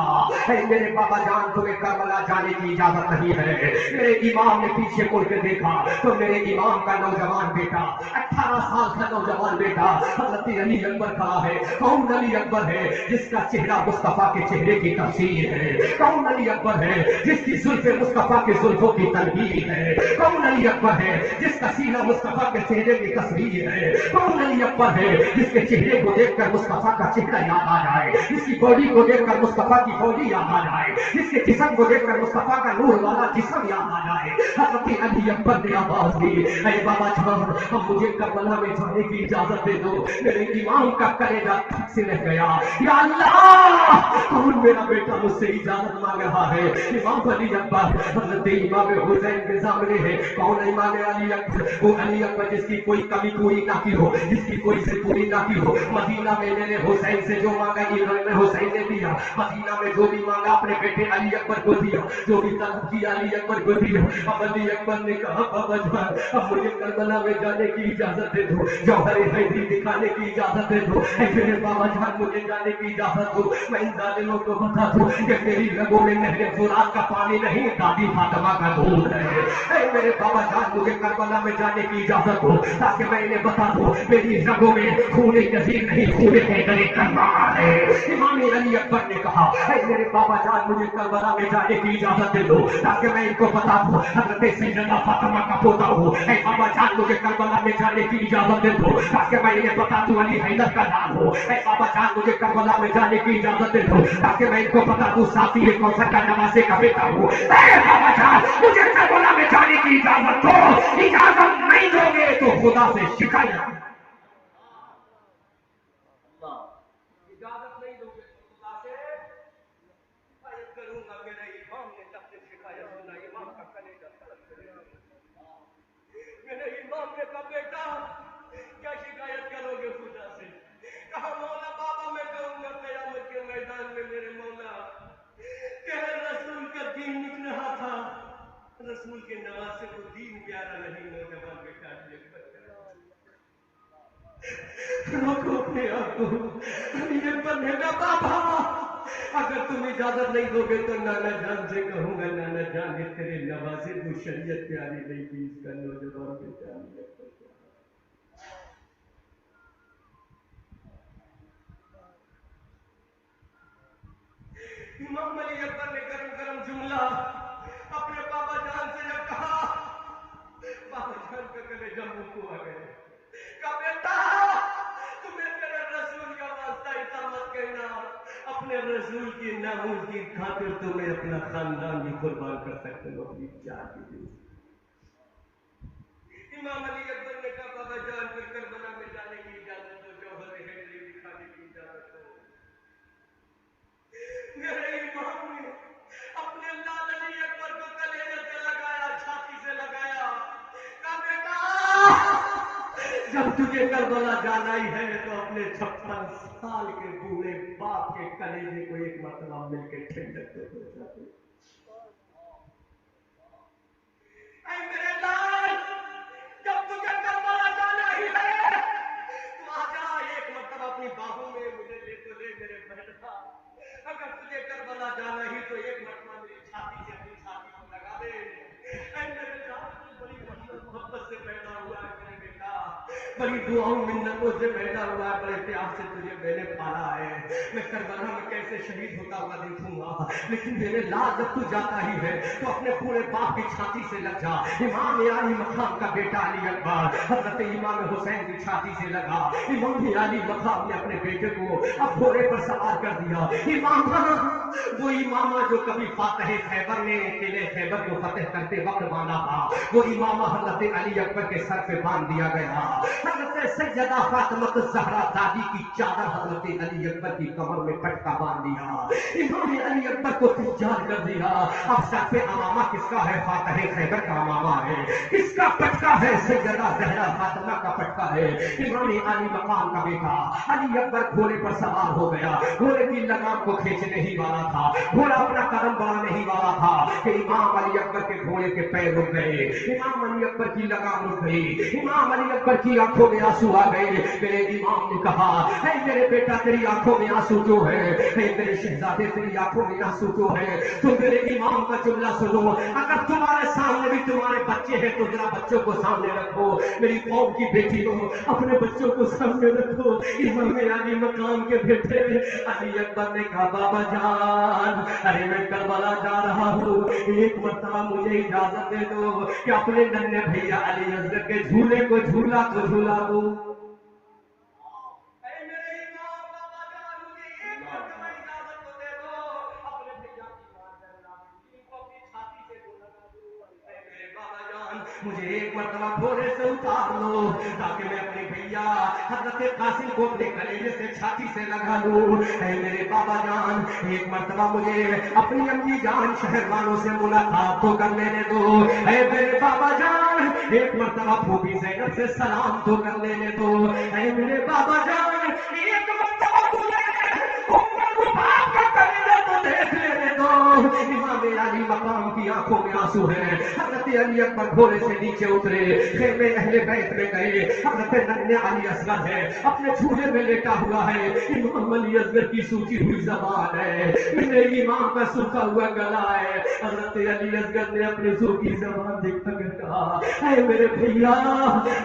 اے میرے بابا جان تمہیں کربلا جانے کی اجازت نہیں ہے۔ میرے امام نے پیچھے مڑ کے دیکھا تو میرے امام کا نوجوان بیٹا، 18 سال کا نوجوان بیٹا حضرت علی اکبر کھڑا ہے۔ کون علی اکبر ہے؟ جس کا چہرہ مصطفیٰ کے چہرے کی تفسیر ہے۔ کون علی اکبر ہے؟ جس کی زلف مصطفیٰ کی زلفوں کی تنویر ہے۔ کون علی اکبر ہے؟ جس کا سینہ مصطفیٰ کے چہرے کی تصویر ہے۔ کون علی اکبر ہے؟ جس کے چہرے کو دیکھ کر مصطفیٰ کا چہرہ یاد آ جائے، جس کی باڈی کو دیکھ کر مصطفیٰ کی باڈی یاد آ جائے، جس کے جسم کو دیکھ کر مصطفیٰ کا نور والا جسم یاد آ جائے۔ حضرت علی اکبر نے آواز دی، اے بابا جان اب مجھے کربلا میں جانے کی اجازت دے دو۔ میرے امام کا کلیجہ تھک سے رہ گیا، یا اللہ کون میرا بیٹا مجھ سے اجازت مانگ رہا ہے؟ امام علی اکبر حضرت امام حسین کے سامنے ہے۔ کون امام علی اکبر؟ وہ علی اکبر جس کی کوئی کمی پوری نہ کی ہو، جس کی کوئی سے پوری نہ کی ہو۔ مدینہ میں میں نے حسین سے جو مانگا انہوں نے حسین نے دیا، مدینہ میں جو بھی مانگا اپنے بیٹے علی اکبر کو دیا، جو بھی طلب کیا علی اکبر کو دیا۔ اب علی اکبر نے کہا بابا جان اب مجھے کربلا میں جانے کی اجازت دے دو، جوہر حیدری دکھانے کی اجازت دے دو۔ اے میرے بابا جان مجھے جانے کی اجازت دو، میں ان ظالموں کو بتا دوں کہ میری رگوں میں نہر فرات کا پانی نہیں، دادی فاطمہ کا دودھ ہے۔ اے میرے بابا جان مجھے کربلا میں جانے کی اجازت دو تاکہ میں انہیں بتا دوں میری رگوں میں خون یزید نہیں، خون حیدر کربلا ہے۔ امام علی اکبر نے کہا اے میرے بابا جان مجھے کربلا میں جانے کی اجازت دے دو تاکہ میں ان کو بتا دوں حضرت سیدنا فاطمہ کا پوتا ہوں۔ اے بابا جان مجھے کربلا میں جانے کی اجازت دے دو تاکہ میں انہیں بتا دوں علی حیدر کا نام ہو۔ اے بابا جان مجھے کربلا میں جانے کی اجازت دے دو تاکہ میں ان کو بتا دوں صافی کوثر کا نواسے کا بیٹا ہوں۔ اے بابا جان مجھے کربلا میں جانے کی اجازت دو، اجازت نہیں دو گے تو خدا سے شکایت، اجازت نہیں دو گے تو خدا سے شکایت کروں گا۔ میرے امام نے جب سے شکایت سنا امام کا کلیجہ تڑپ گیا۔ میرے امام نے کہا بیٹا کیا شکایت کرو گے خدا سے؟ کہا مولا بابا میں کہوں گا قیامت کے میدان میں میرے مولا تیرے رسول کا دین نکل رہا تھا، رسول کے نواسے کو دین پیارا نہیں، نوجوان بیٹا روکو اپنے آپ کو۔ علی اکبر نے کہا بابا اگر تم اجازت نہیں دو گے تو نانا جان سے کہوں گا نانا جان یہ تیرے نواسے کو شریعت پیاری نہیں تھی، اس کا نوجوان بیٹا امام علی اکبر نے گرم گرم جملہ اپنے بابا جان سے جب کہا، بابا جان کا کلیجہ منہ کو آ گئے۔ کہا بیٹا تمہیں میرے رسول کا واسطہ ایسا مت کہنا، اپنے رسول کی ناموس کی خاطر تمہیں اپنا خاندان بھی قربان کر سکتے ہو اپنی جان کی بھی۔ امام علی اکبر نے کہا بابا جان پھر کربلا میں جانے کی اجازت دو، جوہر حیدری دکھانے کی اجازت دو۔ میرے امام نے اپنے لال علی اکبر کو کلیجے سے لگایا، چھاتی سے لگایا، کہا بیٹا جب تجھے کربلا جانا ہی ہے تو اپنے 56 سال کے بوڑھے باپ کے کلیجے کو ایک مرتبہ مل کے ٹھنڈک دے دو۔ اے میرے لال جب تجھے کربلا جانا ہی ہے تو آ جا، ایک مرتبہ اپنی باہوں میں مجھے لے تو لے میرے بیٹا، اگر تجھے کربلا جانا ہی تو ایک مرتبہ میری چھاتی سے اپنی چھاتی کو لگا دے۔ اے میرے لال تو بڑی محبت سے پیدا ہوا ہے میرے بیٹا، بڑی دعاؤں منتوں سے پیدا ہوا ہے، بڑے پیار سے تجھے میں نے پالا ہے۔ میں کربلا میں کیسے شہید ہوتا ہوا دیکھوں گا، لیکن میرے لال جب تو جاتا ہی ہے تو اپنے پورے باپ کی چھاتی سے لگ جا۔ امام علی مقام کا بیٹا علی اکبر حضرت امام حسین کی چھاتی سے لگا۔ امام علی مقام نے اپنے بیٹے کو اب گھوڑے پر سوار کر دیا۔ امامہ وہ امامہ جو کبھی فاتح خیبر نے قلعے خیبر کو فتح کرتے وقت باندھا تھا، وہ امامہ حضرت علی اکبر کے سر پہ باندھ دیا گیا۔ حضرت سیدہ فاطمہ الزہرا دادی کی چادر حضرت علی اکبر کی کمر میں پٹکا باندھ دیا، امام علی اکبر کو تجار کر دیا۔ اب سر پہ امامہ کس کا ہے؟ فاتح خیبر کا امامہ ہے۔ کس کا پٹکا ہے؟ سیدہ زہرا فاطمہ کا پٹکا ہے۔ امام علی مقام کا بیٹا علی اکبر گھوڑے پر سوار ہو گیا، گھوڑے کی لگام کو کھینچنے ہی والا تھا، گھوڑا اپنا قدم بڑھانے ہی والا تھا کہ امام علی اکبر کے گھوڑے کے پیر رک گئے، امام علی اکبر کی لگام رک گئی، امام علی اکبر کی آنکھوں میں آنسو آ گئے۔ میرے امام نے کہا، اے میرے بیٹا تیری آنکھوں میں آنسو کیوں ہے؟ اے میرے شہزادے تیری آنکھوں میں آنسو کیوں ہے؟ تم میرے امام کا جملہ سنو، اگر تمہارے سامنے بھی تمہارے بچے ہیں تو ذرا بچوں کو سامنے رکھو، میری قوم کی بیٹی ہو، اپنے بچوں کو سامنے رکھو۔ امام علی مقام کے بیٹے علی اکبر نے کہا، بابا جان ارے میں کربلا جا رہا ہوں، ایک مرتبہ مجھے اجازت دے دو کہ اپنے ننھے بھیا علی اصغر کے جھولے کو جھولا تو جھولا دوں۔ مجھے ایک مرتبہ گھوڑے سے اتار لو تاکہ میں اپنے بھیا حضرت قاسم کو اپنے کلیجے سے چھاتی سے لگا لوں۔ اے میرے بابا جان ایک مرتبہ مجھے اپنی امی جان شہر والوں سے ملاقات تو کر لینے دو۔ اے میرے بابا جان ایک مرتبہ پھوپھی زینب سے سلام تو کر لینے دو۔ اے میرے بابا جان ایک مرتبہ مجھے دیکھ لینے دو۔ امام علی مقام کی آنکھوں میں آنسو ہے۔ حضرت علی اکبر گھوڑے سے نیچے اترے، خیمے اہل بیت میں گئے۔ حضرت ننھے علی اصغر ہے، اپنے جھولے میں لیٹا ہوا ہے۔ امام علی اصغر کی سوکھی ہوئی زبان ہے، میرے امام کا سوکھا ہوا گلا ہے۔ حضرت علی اصغر نے اپنی سوکھی زبان دیکھ کر کہا، اے میرے بھیا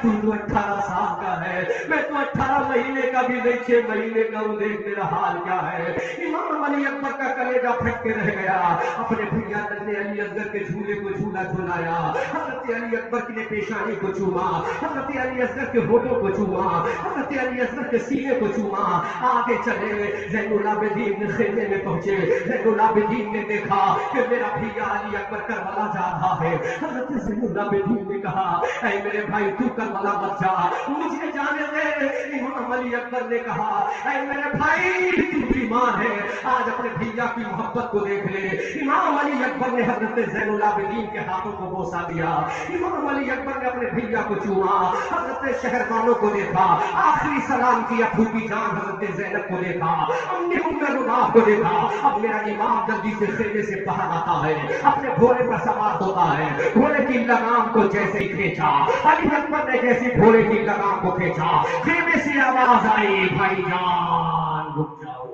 تو 18 سال کا ہے، میں تو 18 مہینے کا بھی نہیں، 6 مہینے کا ہوں، دیکھ میرا حال کیا ہے۔ امام علی اکبر کا کلیجہ پھٹ کے رہ گیا۔ اپنے بھیا ننھے علی اصغر کے جھولے کو جھولا جھولایا۔ حضرت علی اکبر نے پیشانی کو چوما، حضرت علی اصغر کے ہونٹوں کو چوما، حضرت علی اصغر کے سینے کو چوما۔ آگے چلے، زین العابدین خیمے میں پہنچے۔ زین العابدین نے دیکھا کہ میرا بھیا علی اکبر کربلا جا رہا ہے۔ حضرت زین العابدین نے کہا، اے میرے بھائی تو کربلا مت جا، مجھے جانے دے۔ امام علی اکبر نے کہا، اے میرے بھائی تو بیمار ہے، آج اپنے بھیا کی محبت کو دیکھ لے۔ امام علی اکبر نے حضرت زین العابدین کے ہاتھوں کو بوسا دیا۔ امام علی اکبر نے اپنے بھیا کو چوما، حضرت شہر والوں کو دیکھا، آخری سلام کیا، پھوپھی جان حضرت زینب کو دیکھا، امی ام رباح کو دیکھا۔ اب میرا امام جلدی سے خیمے سے باہر آتا ہے، اپنے گھوڑے پر سوار ہوتا ہے، گھوڑے کی لگام کو جیسے ہی کھینچا، علی اکبر نے جیسے گھوڑے کی لگام کو کھینچا، خیمے سے آواز آئی، بھائی جان رک جاؤ۔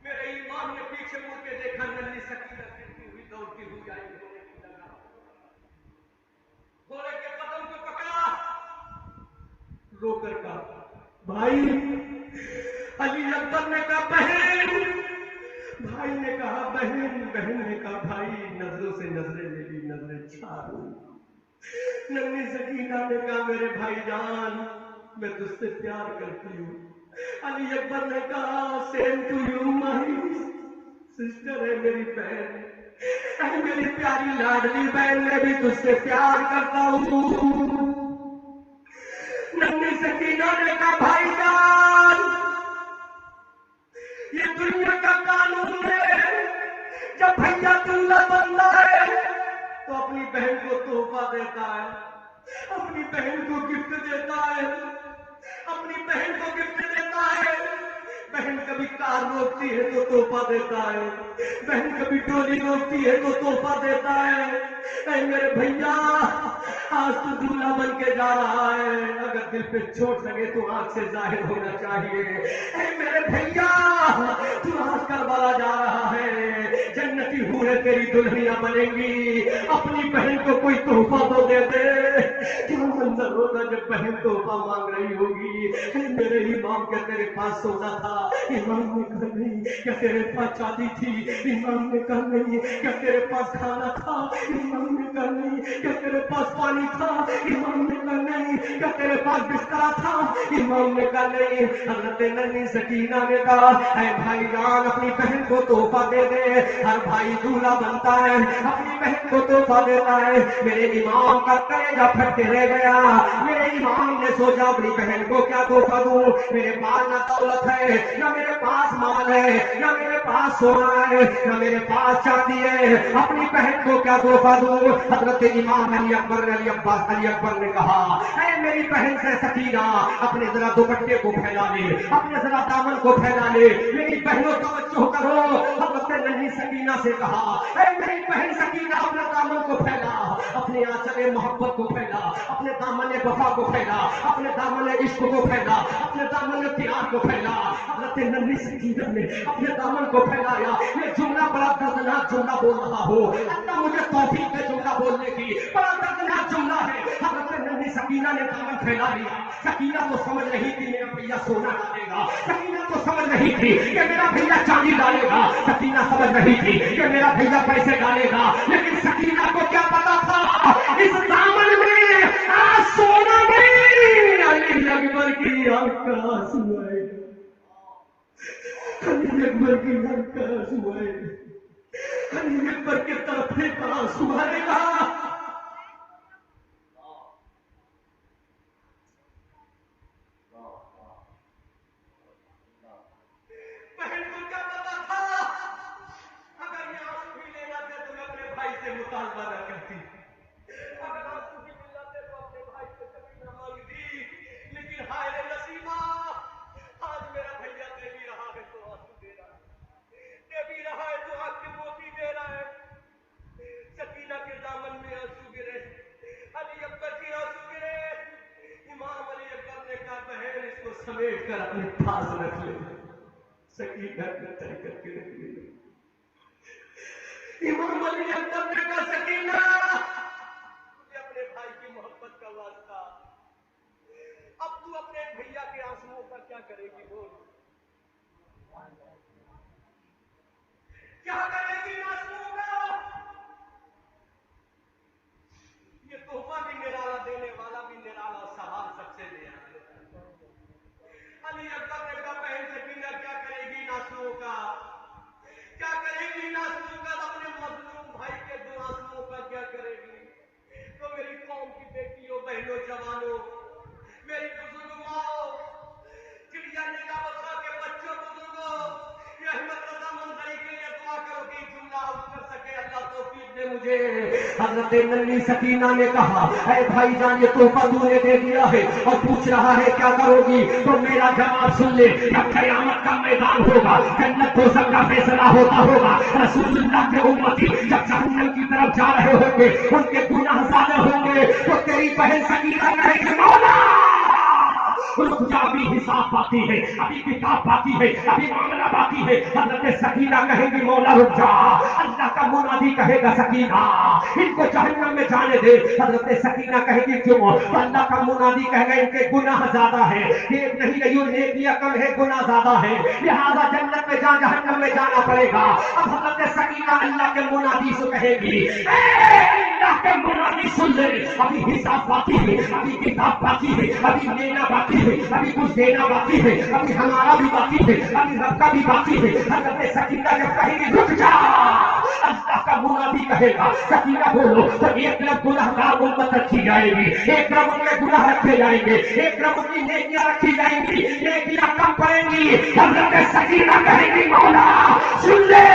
میرے امام نے پیچھے مڑ کے دیکھا، ننھی سکینہ گرتی ہوئی دوڑتی ہوئی آئی، گھوڑے کی لگام، گھوڑے کے قدم کو پکڑا، رو کر کہا، بھائی۔ علی اکبر نے کہا، بہن۔ بھائی نے کہا، بہن۔ بہن نے کہا، بھائی نظروں سے نظریں میری نظریں چھاڑو۔ ننھی سکینہ نے کہا، میرے بھائی جان میں تجھ سے پیار کرتی ہوں۔ علی اکبر نے کہا، same to you my sister ہے، میری بہن، اے میری پیاری لاڈلی بہن، میں بھی تجھ سے پیار کرتا ہوں۔ ننھی سکینہ نے کہا، بھائی جان یہ دنیا کا قانون ہے، جب بھیا دلہا بنتا ہے تو اپنی بہن کو تحفہ دیتا ہے، اپنی بہن کو گفٹ دیتا ہے، اپنی بہن کو گفٹ دیتا ہے۔ بہن کبھی کار روکتی ہے تو تحفہ دیتا ہے، بہن کبھی ٹولی روکتی ہے تو تحفہ دیتا ہے۔ اے میرے بھیا آج تو دلہا بن کے جا رہا ہے، اگر دل پہ چوٹ لگے تو آنکھ سے ظاہر ہونا چاہیے۔ اے میرے بھیا تو آج کربلا جا رہا ہے، جنتی حوریں تیری دلہنیاں بنیں گی، اپنی بہن کو کوئی تحفہ تو دے دے۔ کیا منظر ہوگا جب بہن تحفہ مانگ رہی ہوگی، میرے امام کیا تیرے پاس سونا تھا؟ امام نے کہا نہیں۔ کیا تیرے پاس چاندی تھی؟ امام نے کہا نہیں۔ کیا تیرے پاس کھانا تھا؟ امام نے کہا نہیں۔ کیا تیرے پاس پانی تھا؟ امام نے کہا نہیں۔ کیا تیرے پاس بستر تھا؟ امام نے کہا نہیں۔ حضرت ننھی سکینہ نے کہا اے بھائی جان اپنی بہن کو تحفہ دے دے، ہر بھائی دولہا بنتا ہے، اپنی بہن کو تحفہ دیتا ہے۔ میرے امام کا کلیجہ پھٹ کے رہ گیا، میرے امام نے سوچا اپنی بہن کو کیا تحفہ دوں، میرے پاس نہ دولت ہے، نہ میرے پاس مال ہے، نہ میرے پاس سونا ہے، نہ میرے پاس چاندی ہے، اپنی بہن کو کیا تحفہ دوں؟ حضرت امام علی اکبر علی اکبر نے کہا اے میری بہن سے سکینہ اپنے ذرا دوپٹے کو پھیلا لے، اپنے ذرا دامن کو پھیلا لے، میری بہنوں توجہ کرو۔ حضرت ننھی سکینہ سے کہا اے میری بہن سکینہ اپنے دامن کو پھیلا، اپنے آنچل محبت کو پھیلا، اپنے دامن وفا کو پھیلا، اپنے دامن عشق کو پھیلا، اپنے دامن پیار کو پھیلا۔ حضرت ننھی سکینہ نے اپنے دامن کو پھیلایا۔ یہ جملہ بڑا دردناک جملہ بول رہا ہو، اللہ مجھے توفیق دے جملہ بولنے کی، بڑا دردناک جملہ ہے۔ حضرت ننھی سکینہ نے دامن پھیلا لیا۔ سکینہ تو سمجھ رہی تھی میرا بھیا سونا ڈالے گا، سکینہ تو سمجھ رہی تھی کہ میرا بھیا چاندی ڈالے گا، سکینہ سمجھ رہی تھی کہ میرا بھیا پیسے ڈالے گا، لیکن سکینہ کو کیا پتا تھا اس دامن میں آج سونا نہیں، علی اکبر کی آنکھ کا آنسو آئے گا، علی اکبر کی آنکھ کا آنسو آئے گا، علی اکبر کے طرفے کا آنسو آئے گا۔ بہن کو کیا پتا تھا اگر میں آنسو بھی لے جاتے تو میں اپنے بھائی سے مطالبہ نہ کرتی، اگر آنسو بھی مل جاتے تو اپنے بھائی سے کبھی نہ مانگتی، لیکن ہائے رے نصیبہ آج میرا بھیا دے بھی رہا ہے تو آنسو دے رہا ہے، دے بھی رہا ہے تو آنکھ کے موتی دے رہا ہے۔ سکینہ کے دامن میں آنسو گرے، علی اکبر کی آنسو گرے۔ امام علی اکبر نے کہا بہن اس کو سمیٹ کر اپنے پاس رکھ لے، سکینہ نے طے کر کے رکھ لیا۔ امام علی اکبر نے کہا سکینہ تجھے اپنے بھائی کی محبت کا واسطہ، اب تو اپنے بھیا کے آنسوؤں پر کیا کرے گی بول، کیا کرے گی آنسوؤں کا؟ یہ تحفہ بھی نرالا، دینے والا بھی نرالا، سوال سب سے نیا۔ علی اکبر نے کہا بہن سکینہ کیا کرے گی آنسوؤں کا، کیا کرے گی آنسوؤں کا، اپنے مظلوم بھائی کے دو آنسوؤں کا کیا کرے گی؟ تو میری قوم کی بیٹیوں بہنوں جوانوں، میری بزرگ ماں، چڑیا نگاہ بچا کے بچوں بزرگوں، یہ احمد رضا منظری کے لیے دعا کرو کہ جملہ آؤٹ کر سکے، اللہ توفیق دے مجھے۔ حضرت ننھی سکینہ نے کہا اے بھائی جان یہ تحفہ تو نے دے دیا ہے اور پوچھ رہا ہے کیا کرو گی، تو میرا جواب سن لے، جب قیامت کا میدان ہوگا، جنت دوزخ کا فیصلہ ہوتا ہوگا، رسول اللہ کے امتی جب جہنم کی طرف جا رہے ہوں گے، ان کے گناہ زیادہ ہوں گے، تو تیری بہن سکینہ کہے گی مولا رک جا، ابھی حساب باقی ہے، ابھی کتاب باقی ہے، ابھی معاملہ باقی ہے۔ حضرت سکینہ کہے گی مولا رک جا، اللہ کا منادی کہے گا سکینہ ان کو جہنم میں جانے دے۔ حضرت سکینہ کہے گی کیوں؟ تو اللہ کا منادی کہے گا ان کے گناہ زیادہ ہیں، یہ نہیں نیکیاں کم ہے گناہ زیادہ ہے، لہذا جنت میں جا جہنم میں جانا پڑے گا۔ اب حضرت سکینہ اللہ کے منادی سے کہے گی اے اللہ کے منادی سن لے، ابھی حساب باقی ہے، ابھی کتاب باقی ہے، ابھی لینا باقی ہے، ابھی کچھ دینا باقی ہے، ابھی ہمارا بھی باقی ہے، ابھی رب کا بھی باقی ہے۔ حضرت سکینہ جب کہے گی رک جا، اللہ کا منادی کہے گا سکینہ بولو، تو ایک طرف گناہ گار امت رکھی جائے گی، ایک طرف ان کے گناہ رکھے جائیں گے، ایک طرف ان کی نیکیاں رکھی جائیں گی، نیکیاں کم پڑیں گی۔ حضرت سکینہ کہے گی مولا سن لے،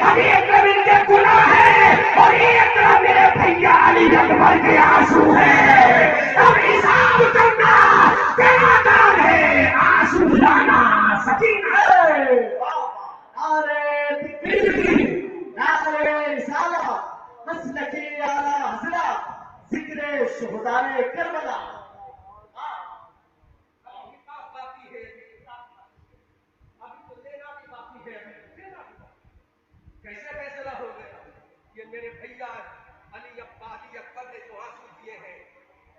ابھی ایک طرف ان کے گناہ ہے اور ایک طرف میرے بھیا علی اکبر کے آنسو ہے، اب حساب کرنا تیرا کام ہے، آنسو لانا سکینہ ہے۔ مسلکی اعلیٰ حضرت ذکر شہدائے کربلا۔ کتاب باقی ہے، ابھی تو لینا بھی باقی ہے، دینا بھی باقی ہے۔ کیسے فیصلہ ہو گیا؟ یہ میرے بھیا علی اکبر نے جو آنسو دیے ہیں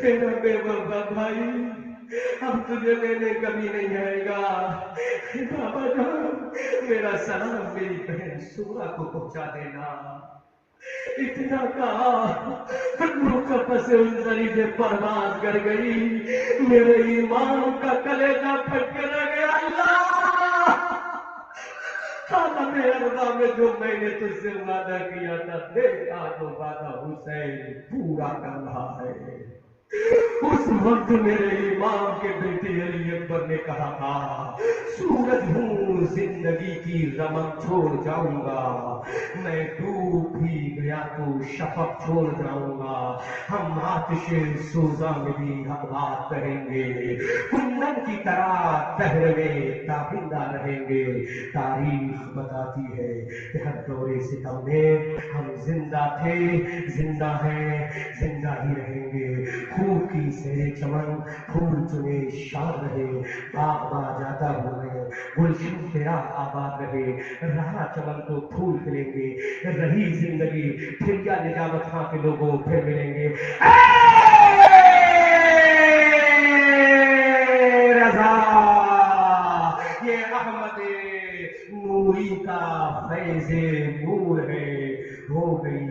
تیرا بے وفا بھائی اب تجھے لینے کبھی نہیں آئے گا. بابا جان میرا سلام میری بہن سورا کو پہنچا دینا. اتنا کہا روح کا پس انزلی سے پرواز کر گئی. میرے ایمان کا کلیجہ پھٹ کے رہ گیا. اللہ میرے ارضا میں جو میں نے تجھ سے وعدہ کیا تھا دیکھا تو وعدہ حسین پورا کر رہا ہے. اس وقت میرے امام کے بیٹے علی اکبر نے کہا تھا سورج ہوں زندگی کی رمق چھوڑ جاؤں گا. میں ڈوب بھی گیا تو شفق چھوڑ جاؤں گا. ہم آتش سوزا میں بھی حق بات کہیں گے. کندن کی طرح دہر میں تابندہ رہیں گے. تاریخ بتاتی ہے کہ ہر دور ستم میں ہم زندہ تھے, زندہ ہیں, زندہ ہی رہیں گے. پھول کی سیر چمن پھول چنے شاد رہے. باغ باغ جاتا ہوئے گلشن تیرا آباد رہے. رہا چمن تو پھول کھلیں گے. رہی زندگی پھر یا نجابت خاں کے لوگوں پھر ملیں گے. رضا یہ احمد نوری کا فیض نور ہے. ہو گئی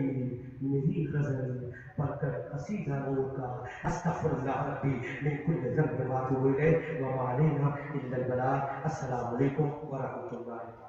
میری غزل پڑھ کر قصیدہ نور کا. استغفر اللہ ربی من کل ذنب واتوب الیہ وما علینا الا البلاغ. السلام علیکم ورحمۃ اللہ.